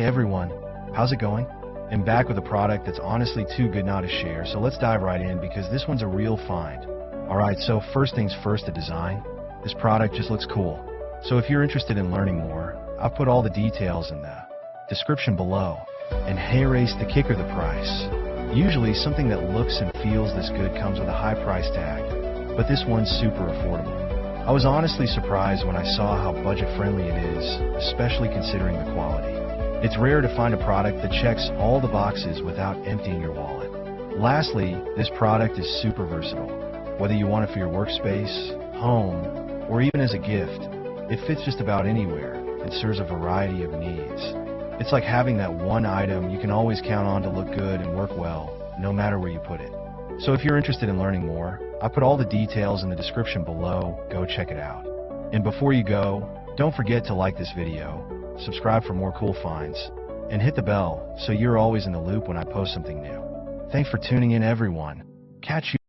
Hey everyone, how's it going? I'm back with a product that's honestly too good not to share, so let's dive right in because this one's a real find. Alright, so first things first, the design. This product just looks cool. So if you're interested in learning more, I've put all the details in the description below. And hey, race the kicker, the price. Usually something that looks and feels this good comes with a high price tag, but this one's super affordable. I was honestly surprised when I saw how budget-friendly it is, especially considering the quality. It's rare to find a product that checks all the boxes without emptying your wallet. Lastly, this product is super versatile. Whether you want it for your workspace, home, or even as a gift, it fits just about anywhere and serves a variety of needs. It's like having that one item you can always count on to look good and work well, no matter where you put it. So if you're interested in learning more, I put all the details in the description below. Go check it out. And before you go, don't forget to like this video, subscribe for more cool finds, and hit the bell so you're always in the loop when I post something new. Thanks for tuning in, everyone. Catch you